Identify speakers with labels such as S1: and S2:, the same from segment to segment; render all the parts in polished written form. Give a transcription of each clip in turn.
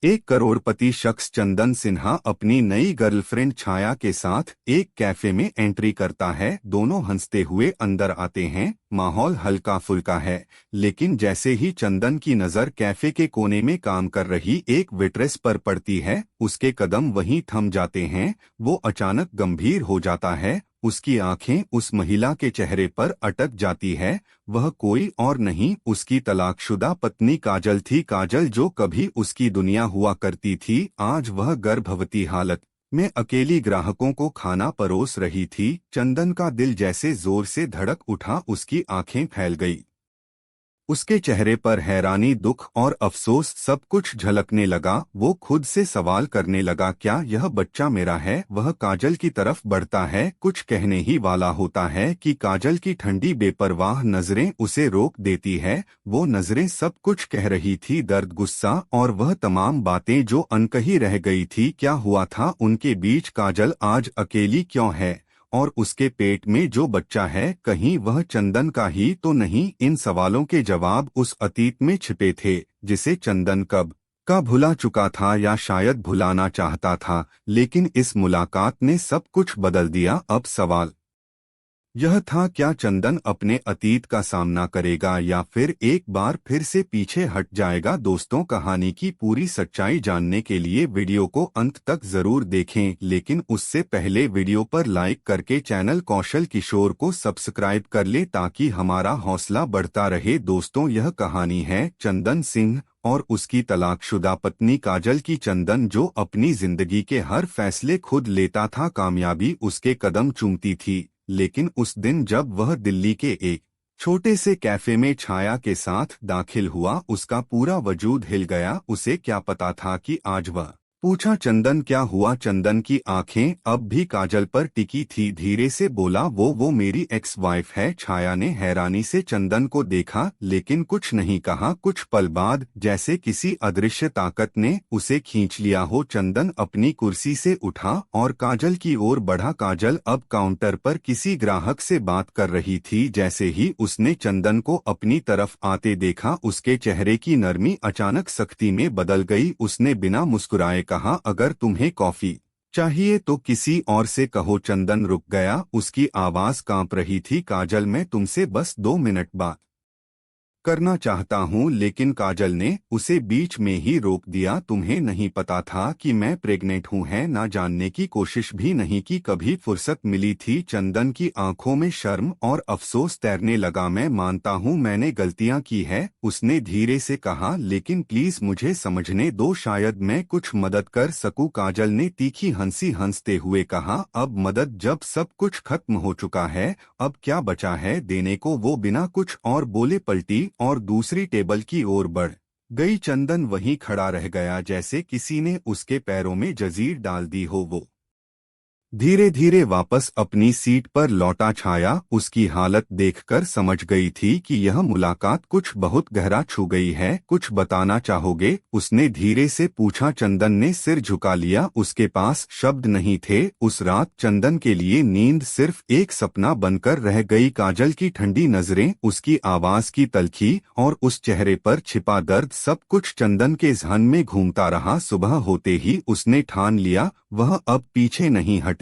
S1: एक करोड़पति शख्स चंदन सिन्हा अपनी नई गर्लफ्रेंड छाया के साथ एक कैफे में एंट्री करता है। दोनों हंसते हुए अंदर आते हैं। माहौल हल्का फुल्का है, लेकिन जैसे ही चंदन की नज़र कैफे के कोने में काम कर रही एक वेट्रेस पर पड़ती है, उसके कदम वहीं थम जाते हैं। वो अचानक गंभीर हो जाता है। उसकी आंखें उस महिला के चेहरे पर अटक जाती है। वह कोई और नहीं, उसकी तलाकशुदा पत्नी काजल थी। काजल जो कभी उसकी दुनिया हुआ करती थी, आज वह गर्भवती हालत में अकेली ग्राहकों को खाना परोस रही थी। चंदन का दिल जैसे जोर से धड़क उठा, उसकी आंखें फैल गई। उसके चेहरे पर हैरानी, दुख और अफसोस सब कुछ झलकने लगा। वो खुद से सवाल करने लगा, क्या यह बच्चा मेरा है? वह काजल की तरफ बढ़ता है, कुछ कहने ही वाला होता है कि काजल की ठंडी बेपरवाह नजरें उसे रोक देती है। वो नजरें सब कुछ कह रही थी, दर्द, गुस्सा और वह तमाम बातें जो अनकही रह गई थी। क्या हुआ था उनके बीच? काजल आज अकेली क्यों है? और उसके पेट में जो बच्चा है, कहीं वह चंदन का ही तो नहीं? इन सवालों के जवाब उस अतीत में छिपे थे, जिसे चंदन कब का भुला चुका था या शायद भुलाना चाहता था। लेकिन इस मुलाकात ने सब कुछ बदल दिया। अब सवाल यह था, क्या चंदन अपने अतीत का सामना करेगा या फिर एक बार फिर से पीछे हट जाएगा? दोस्तों, कहानी की पूरी सच्चाई जानने के लिए वीडियो को अंत तक जरूर देखें, लेकिन उससे पहले वीडियो पर लाइक करके चैनल कौशल किशोर को सब्सक्राइब कर ले ताकि हमारा हौसला बढ़ता रहे। दोस्तों, यह कहानी है चंदन सिंह और उसकी तलाकशुदा पत्नी काजल की। चंदन जो अपनी जिंदगी के हर फैसले खुद लेता था, कामयाबी उसके कदम चूमती थी। लेकिन उस दिन जब वह दिल्ली के एक छोटे से कैफे में छाया के साथ दाखिल हुआ, उसका पूरा वजूद हिल गया। उसे क्या पता था कि आज वह पूछा, चंदन क्या हुआ? चंदन की आंखें अब भी काजल पर टिकी थी। धीरे से बोला, वो मेरी एक्स वाइफ है। छाया ने हैरानी से चंदन को देखा, लेकिन कुछ नहीं कहा। कुछ पल बाद जैसे किसी अदृश्य ताकत ने उसे खींच लिया हो, चंदन अपनी कुर्सी से उठा और काजल की ओर बढ़ा। काजल अब काउंटर पर किसी ग्राहक से बात कर रही थी। जैसे ही उसने चंदन को अपनी तरफ आते देखा, उसके चेहरे की नरमी अचानक सख्ती में बदल गई। उसने बिना मुस्कुराए कहा, अगर तुम्हें कॉफी चाहिए तो किसी और से कहो। चंदन रुक गया, उसकी आवाज कांप रही थी। काजल, मैं तुमसे बस 2 मिनट बात करना चाहता हूँ। लेकिन काजल ने उसे बीच में ही रोक दिया। तुम्हें नहीं पता था कि मैं प्रेग्नेंट हूँ? है ना जानने की कोशिश भी नहीं की, कभी फुर्सत मिली थी? चंदन की आंखों में शर्म और अफसोस तैरने लगा। मैं मानता हूँ मैंने गलतियाँ की है, उसने धीरे से कहा, लेकिन प्लीज मुझे समझने दो, शायद मैं कुछ मदद कर सकूं। काजल ने तीखी हंसी हंसते हुए कहा, अब मदद? जब सब कुछ खत्म हो चुका है, अब क्या बचा है देने को? वो बिना कुछ और बोले पलटी और दूसरी टेबल की ओर बढ़ गई। चंदन वहीं खड़ा रह गया, जैसे किसी ने उसके पैरों में जंजीर डाल दी हो। वो धीरे धीरे वापस अपनी सीट पर लौटा। छाया उसकी हालत देखकर समझ गई थी कि यह मुलाकात कुछ बहुत गहरा छू गई है। कुछ बताना चाहोगे? उसने धीरे से पूछा। चंदन ने सिर झुका लिया, उसके पास शब्द नहीं थे। उस रात चंदन के लिए नींद सिर्फ एक सपना बनकर रह गई। काजल की ठंडी नजरें, उसकी आवाज की तल्खी और उस चेहरे पर छिपा दर्द, सब कुछ चंदन के ज़हन में घूमता रहा। सुबह होते ही उसने ठान लिया, वह अब पीछे नहीं हटेगा।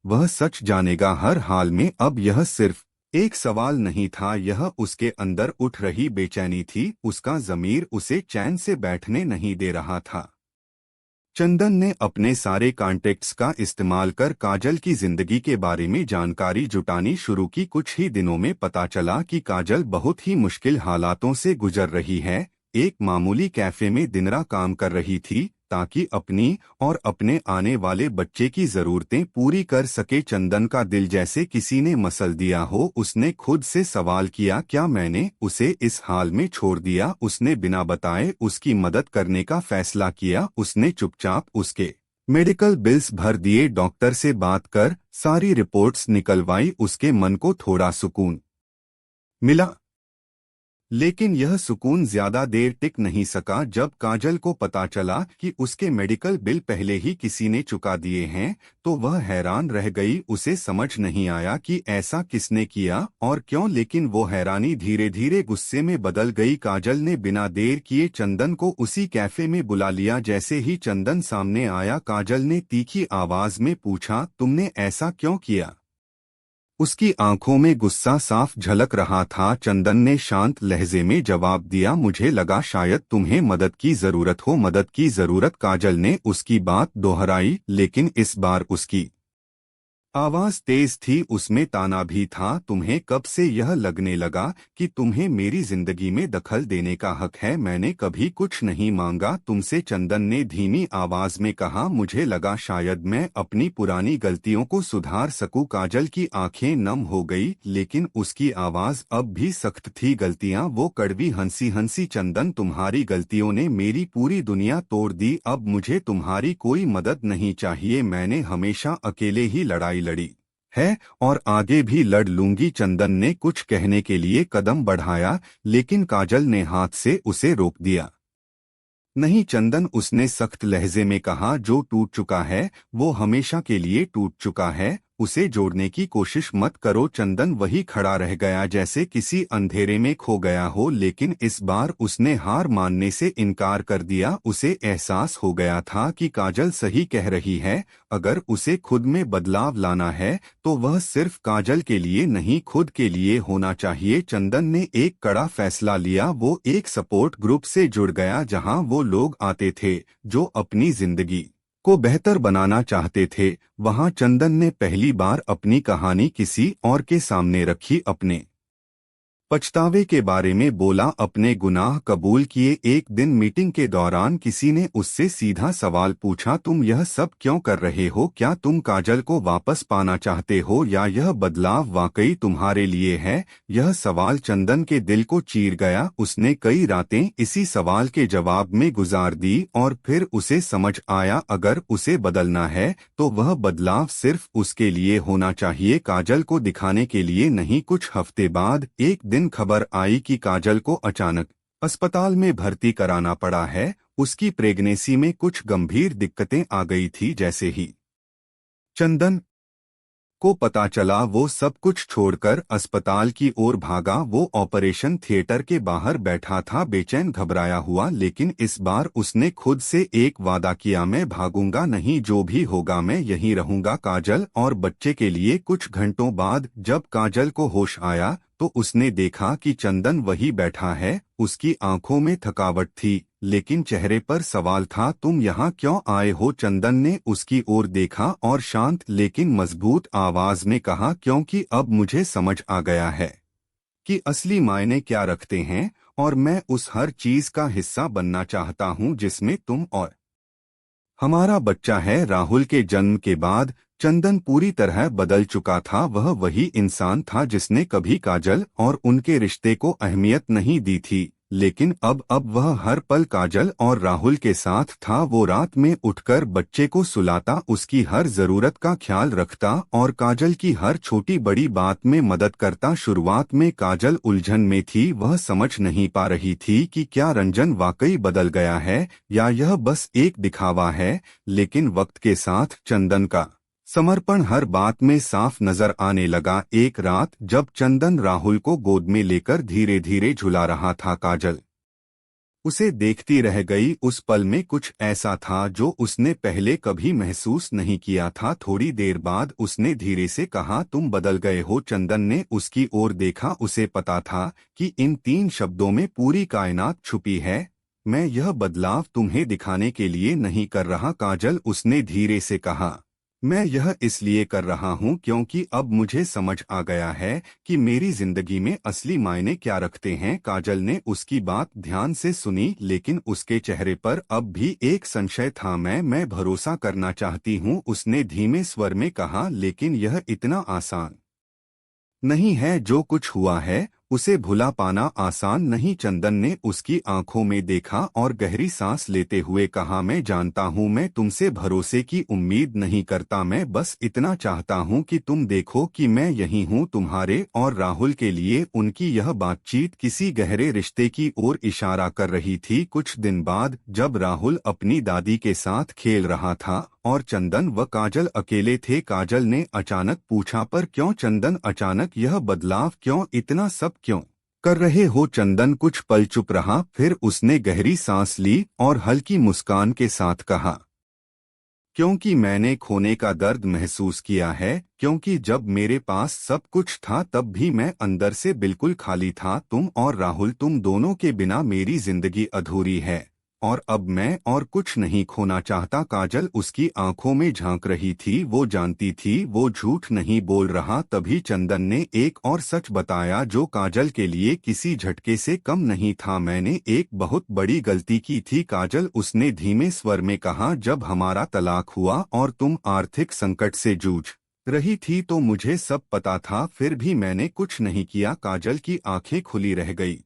S1: वह सच जानेगा हर हाल में। अब यह सिर्फ एक सवाल नहीं था, यह उसके अंदर उठ रही बेचैनी थी। उसका ज़मीर उसे चैन से बैठने नहीं दे रहा था। चंदन ने अपने सारे कॉन्टेक्ट्स का इस्तेमाल कर काजल की जिंदगी के बारे में जानकारी जुटानी शुरू की। कुछ ही दिनों में पता चला कि काजल बहुत ही मुश्किल हालातों से गुजर रही है। एक मामूली कैफे में दिनरात काम कर रही थी ताकि अपनी और अपने आने वाले बच्चे की जरूरतें पूरी कर सके। चंदन का दिल जैसे किसी ने मसल दिया हो। उसने खुद से सवाल किया, क्या मैंने उसे इस हाल में छोड़ दिया? उसने बिना बताए उसकी मदद करने का फैसला किया। उसने चुपचाप उसके मेडिकल बिल्स भर दिए, डॉक्टर से बात कर सारी रिपोर्ट्स निकलवाई। उसके मन को थोड़ा सुकून मिला। लेकिन यह सुकून ज्यादा देर टिक नहीं सका। जब काजल को पता चला कि उसके मेडिकल बिल पहले ही किसी ने चुका दिए हैं तो वह हैरान रह गई। उसे समझ नहीं आया कि ऐसा किसने किया और क्यों, लेकिन वो हैरानी धीरे धीरे गुस्से में बदल गई। काजल ने बिना देर किए चंदन को उसी कैफे में बुला लिया। जैसे ही चंदन सामने आया काजल ने तीखी आवाज में पूछा, तुमने ऐसा क्यों किया? उसकी आंखों में गुस्सा साफ झलक रहा था। चंदन ने शांत लहजे में जवाब दिया, मुझे लगा शायद तुम्हें मदद की जरूरत हो। मदद की जरूरत? काजल ने उसकी बात दोहराई, लेकिन इस बार उसकी आवाज तेज थी, उसमें ताना भी था। तुम्हें कब से यह लगने लगा कि तुम्हें मेरी जिंदगी में दखल देने का हक है? मैंने कभी कुछ नहीं मांगा तुमसे, चंदन ने धीमी आवाज में कहा। मुझे लगा शायद मैं अपनी पुरानी गलतियों को सुधार सकूं। काजल की आंखें नम हो गई, लेकिन उसकी आवाज अब भी सख्त थी। गलतियां? वो कड़वी हंसी हंसी, चंदन तुम्हारी गलतियों ने मेरी पूरी दुनिया तोड़ दी। अब मुझे तुम्हारी कोई मदद नहीं चाहिए। मैंने हमेशा अकेले ही लड़ाई लड़ी है और आगे भी लड़ लूंगी। चंदन ने कुछ कहने के लिए कदम बढ़ाया, लेकिन काजल ने हाथ से उसे रोक दिया। नहीं चंदन, उसने सख्त लहजे में कहा, जो टूट चुका है वो हमेशा के लिए टूट चुका है, उसे जोड़ने की कोशिश मत करो। चंदन वही खड़ा रह गया जैसे किसी अंधेरे में खो गया हो, लेकिन इस बार उसने हार मानने से इनकार कर दिया। उसे एहसास हो गया था कि काजल सही कह रही है। अगर उसे खुद में बदलाव लाना है तो वह सिर्फ काजल के लिए नहीं, खुद के लिए होना चाहिए। चंदन ने एक कड़ा फैसला लिया। वो एक सपोर्ट ग्रुप से जुड़ गया जहां वो लोग आते थे जो अपनी जिंदगी को बेहतर बनाना चाहते थे। वहां चंदन ने पहली बार अपनी कहानी किसी और के सामने रखी, अपने पछतावे के बारे में बोला, अपने गुनाह कबूल किए। एक दिन मीटिंग के दौरान किसी ने उससे सीधा सवाल पूछा, तुम यह सब क्यों कर रहे हो? क्या तुम काजल को वापस पाना चाहते हो या यह बदलाव वाकई तुम्हारे लिए है? यह सवाल चंदन के दिल को चीर गया। उसने कई रातें इसी सवाल के जवाब में गुजार दी और फिर उसे समझ आया, अगर उसे बदलना है तो वह बदलाव सिर्फ उसके लिए होना चाहिए, काजल को दिखाने के लिए नहीं। कुछ हफ्ते बाद एक दिन खबर आई कि काजल को अचानक अस्पताल में भर्ती कराना पड़ा है। उसकी प्रेगनेंसी में कुछ गंभीर दिक्कतें आ गई थी। जैसे ही चंदन को पता चला वो सब कुछ छोड़कर अस्पताल की ओर भागा। वो ऑपरेशन थिएटर के बाहर बैठा था, बेचैन घबराया हुआ, लेकिन इस बार उसने खुद से एक वादा किया, मैं भागूंगा नहीं, जो भी होगा मैं यहीं रहूंगा, काजल और बच्चे के लिए। कुछ घंटों बाद जब काजल को होश आया तो उसने देखा कि चंदन वही बैठा है। उसकी आंखों में थकावट थी, लेकिन चेहरे पर सवाल था। तुम यहाँ क्यों आए हो? चंदन ने उसकी ओर देखा और शांत लेकिन मजबूत आवाज में कहा, क्योंकि अब मुझे समझ आ गया है कि असली मायने क्या रखते हैं और मैं उस हर चीज का हिस्सा बनना चाहता हूँ जिसमें तुम और हमारा बच्चा है। राहुल के जन्म के बाद चंदन पूरी तरह बदल चुका था। वह वही इंसान था जिसने कभी काजल और उनके रिश्ते को अहमियत नहीं दी थी, लेकिन अब वह हर पल काजल और राहुल के साथ था। वो रात में उठकर बच्चे को सुलाता, उसकी हर जरूरत का ख्याल रखता और काजल की हर छोटी बड़ी बात में मदद करता। शुरुआत में काजल उलझन में थी, वह समझ नहीं पा रही थी कि क्या रंजन वाकई बदल गया है या यह बस एक दिखावा है। लेकिन वक्त के साथ चंदन का समर्पण हर बात में साफ नजर आने लगा। एक रात जब चंदन राहुल को गोद में लेकर धीरे धीरे झुला रहा था, काजल उसे देखती रह गई। उस पल में कुछ ऐसा था जो उसने पहले कभी महसूस नहीं किया था। थोड़ी देर बाद उसने धीरे से कहा, तुम बदल गए हो। चंदन ने उसकी ओर देखा, उसे पता था कि इन 3 शब्दों में पूरी कायनात छुपी है। मैं यह बदलाव तुम्हें दिखाने के लिए नहीं कर रहा, काजल, उसने धीरे से कहा। मैं यह इसलिए कर रहा हूँ क्योंकि अब मुझे समझ आ गया है कि मेरी जिंदगी में असली मायने क्या रखते हैं। काजल ने उसकी बात ध्यान से सुनी, लेकिन उसके चेहरे पर अब भी एक संशय था। मैं भरोसा करना चाहती हूँ, उसने धीमे स्वर में कहा, लेकिन यह इतना आसान नहीं है। जो कुछ हुआ है उसे भुला पाना आसान नहीं। चंदन ने उसकी आंखों में देखा और गहरी सांस लेते हुए कहा, मैं जानता हूँ मैं तुमसे भरोसे की उम्मीद नहीं करता, मैं बस इतना चाहता हूँ कि तुम देखो कि मैं यही हूँ तुम्हारे और राहुल के लिए। उनकी यह बातचीत किसी गहरे रिश्ते की ओर इशारा कर रही थी। कुछ दिन बाद जब राहुल अपनी दादी के साथ खेल रहा था और चंदन व काजल अकेले थे, काजल ने अचानक पूछा, पर क्यों चंदन, अचानक यह बदलाव क्यों, इतना सब क्यों कर रहे हो? चंदन कुछ पल चुप रहा, फिर उसने गहरी सांस ली और हल्की मुस्कान के साथ कहा, क्योंकि मैंने खोने का दर्द महसूस किया है, क्योंकि जब मेरे पास सब कुछ था तब भी मैं अंदर से बिल्कुल खाली था। तुम और राहुल, तुम दोनों के बिना मेरी जिंदगी अधूरी है और अब मैं और कुछ नहीं खोना चाहता। काजल उसकी आंखों में झांक रही थी, वो जानती थी वो झूठ नहीं बोल रहा। तभी चंदन ने एक और सच बताया जो काजल के लिए किसी झटके से कम नहीं था। मैंने एक बहुत बड़ी गलती की थी काजल, उसने धीमे स्वर में कहा, जब हमारा तलाक हुआ और तुम आर्थिक संकट से जूझ रही थी तो मुझे सब पता था, फिर भी मैंने कुछ नहीं किया। काजल की आंखें खुली रह गई।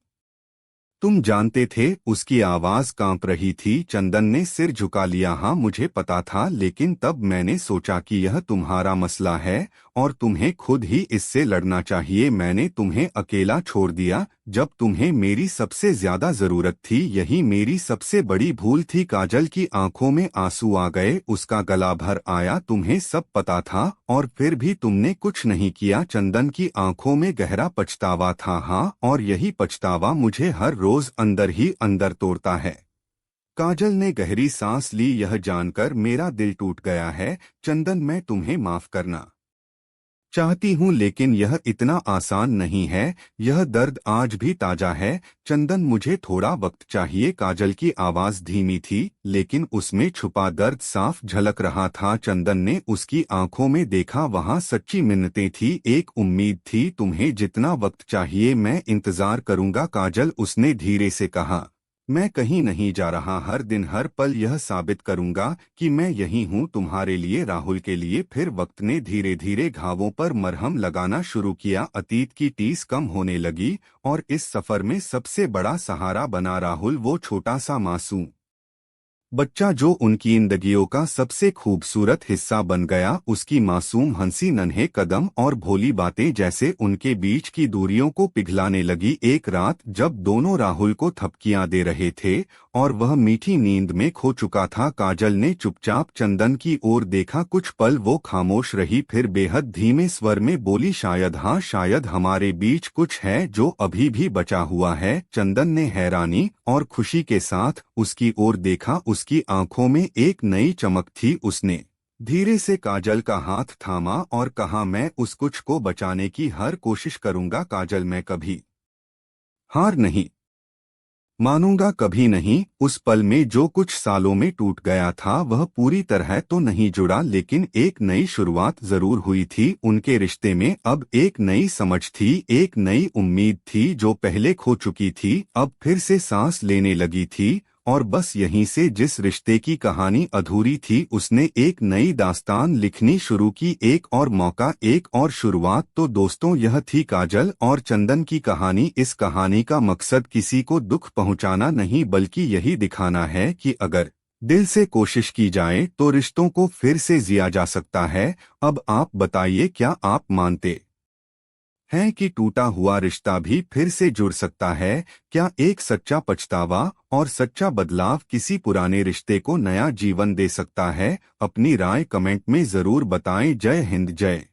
S1: तुम जानते थे? उसकी आवाज कांप रही थी। चंदन ने सिर झुका लिया, हाँ मुझे पता था, लेकिन तब मैंने सोचा कि यह तुम्हारा मसला है और तुम्हें खुद ही इससे लड़ना चाहिए। मैंने तुम्हें अकेला छोड़ दिया जब तुम्हें मेरी सबसे ज्यादा जरूरत थी, यही मेरी सबसे बड़ी भूल थी। काजल की आंखों में आंसू आ गए, उसका गला भर आया। तुम्हें सब पता था और फिर भी तुमने कुछ नहीं किया। चंदन की आंखों में गहरा पछतावा था, हाँ, और यही पछतावा मुझे हर रोज अंदर ही अंदर तोड़ता है। काजल ने गहरी सांस ली, यह जानकर मेरा दिल टूट गया है। चंदन, मैं तुम्हें माफ करना चाहती हूँ लेकिन यह इतना आसान नहीं है, यह दर्द आज भी ताजा है। चंदन, मुझे थोड़ा वक्त चाहिए। काजल की आवाज धीमी थी लेकिन उसमें छुपा दर्द साफ झलक रहा था। चंदन ने उसकी आंखों में देखा, वहाँ सच्ची मिन्नतें थी, एक उम्मीद थी। तुम्हें जितना वक्त चाहिए मैं इंतजार करूंगा काजल, उसने धीरे से कहा। मैं कहीं नहीं जा रहा, हर दिन हर पल यह साबित करूंगा कि मैं यही हूँ तुम्हारे लिए, राहुल के लिए। फिर वक्त ने धीरे धीरे घावों पर मरहम लगाना शुरू किया, अतीत की टीस कम होने लगी और इस सफर में सबसे बड़ा सहारा बना राहुल, वो छोटा सा मासूम बच्चा जो उनकी जिंदगियों का सबसे खूबसूरत हिस्सा बन गया। उसकी मासूम हंसी, नन्हे कदम और भोली बातें जैसे उनके बीच की दूरियों को पिघलाने लगी। एक रात जब दोनों राहुल को थपकियां दे रहे थे और वह मीठी नींद में खो चुका था, काजल ने चुपचाप चंदन की ओर देखा। कुछ पल वो खामोश रही, फिर बेहद धीमे स्वर में बोली, शायद, हाँ शायद हमारे बीच कुछ है जो अभी भी बचा हुआ है। चंदन ने हैरानी और खुशी के साथ उसकी ओर देखा, उसकी आंखों में एक नई चमक थी। उसने धीरे से काजल का हाथ थामा और कहा, मैं उस कुछ को बचाने की हर कोशिश करूंगा काजल, मैं कभी हार नहीं मानूंगा, कभी नहीं। उस पल में जो कुछ सालों में टूट गया था वह पूरी तरह तो नहीं जुड़ा, लेकिन एक नई शुरुआत जरूर हुई थी। उनके रिश्ते में अब एक नई समझ थी, एक नई उम्मीद थी जो पहले खो चुकी थी, अब फिर से सांस लेने लगी थी। और बस यहीं से जिस रिश्ते की कहानी अधूरी थी उसने एक नई दास्तान लिखनी शुरू की, एक और मौका, एक और शुरुआत। तो दोस्तों, यह थी काजल और चंदन की कहानी। इस कहानी का मकसद किसी को दुख पहुंचाना नहीं बल्कि यही दिखाना है कि अगर दिल से कोशिश की जाए तो रिश्तों को फिर से जिया जा सकता है। अब आप बताइए, क्या आप मानते हैं कि टूटा हुआ रिश्ता भी फिर से जुड़ सकता है? क्या एक सच्चा पछतावा और सच्चा बदलाव किसी पुराने रिश्ते को नया जीवन दे सकता है? अपनी राय कमेंट में जरूर बताएं। जय हिंद, जय